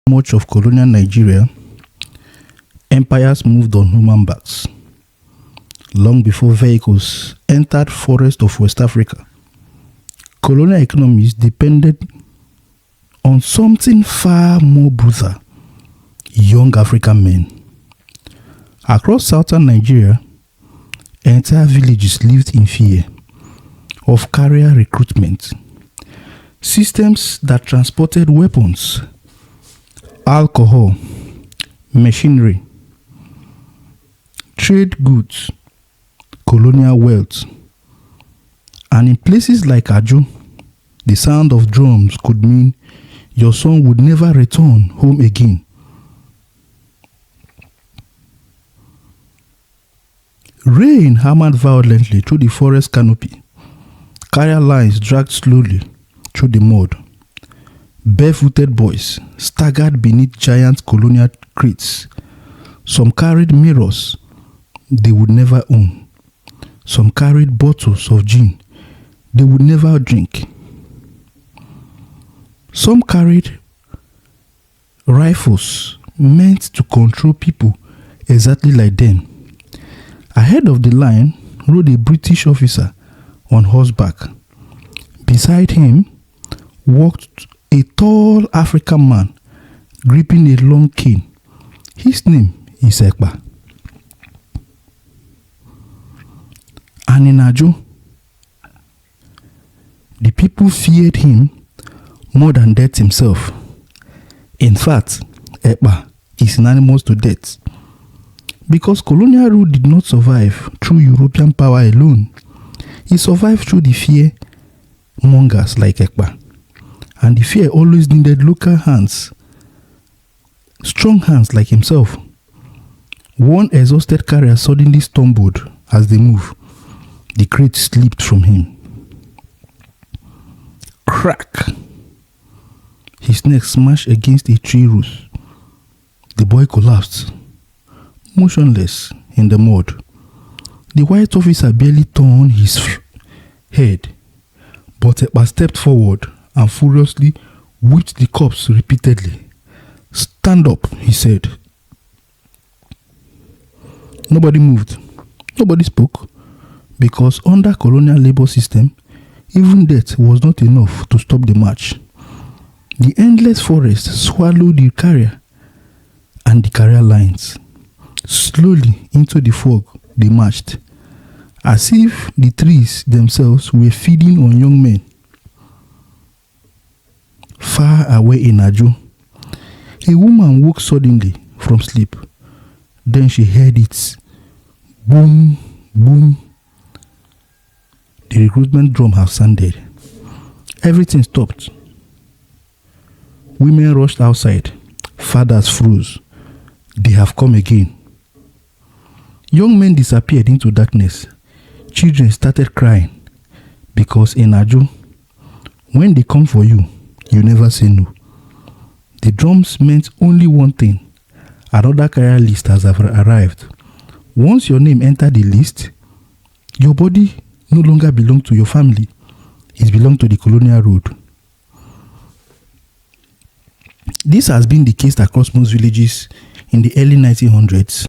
Much of colonial Nigeria, empires moved on human backs long before vehicles entered forests of West Africa. Colonial economies depended on something far more brutal: young African men. Across southern Nigeria, entire villages lived in fear of carrier recruitment. Systems that transported weapons, alcohol, machinery, trade goods, colonial wealth. And in places like Ajo, the sound of drums could mean your son would never return home again. Rain hammered violently through the forest canopy. Carrier lines dragged slowly through the mud. Barefooted boys staggered beneath giant colonial crates. Some carried mirrors they would never own. Some carried bottles of gin they would never drink. Some carried rifles meant to control people exactly like them. Ahead of the line rode a British officer on horseback. Beside him walked a tall African man gripping a long cane. His name is Ekpa. And in Ajo, the people feared him more than death himself. In fact, Ekpa is synonymous to death, because colonial rule did not survive through European power alone. It survived through the fear mongers like Ekpa. And the fear always needed local hands, strong hands like himself. One exhausted carrier suddenly stumbled as they moved. The crate slipped from him. Crack! His neck smashed against a tree root. The boy collapsed, motionless in the mud. The white officer barely turned his head, but Ekpa stepped forward and furiously whipped the corpse repeatedly. "Stand up," he said. Nobody moved. Nobody spoke, because under colonial labor system, even death was not enough to stop the march. The endless forest swallowed the carrier and the carrier lines. Slowly into the fog they marched, as if the trees themselves were feeding on young men. Far away in Ajo, a woman woke suddenly from sleep. Then she heard it. Boom, boom. The recruitment drum had sounded. Everything stopped. Women rushed outside. Fathers froze. They have come again. Young men disappeared into darkness. Children started crying, because in Ajo, when they come for you, you never say no. The drums meant only one thing: another carrier list has arrived. Once your name entered the list, your body no longer belonged to your family. It belonged to the colonial road. This has been the case across most villages in the early 1900s.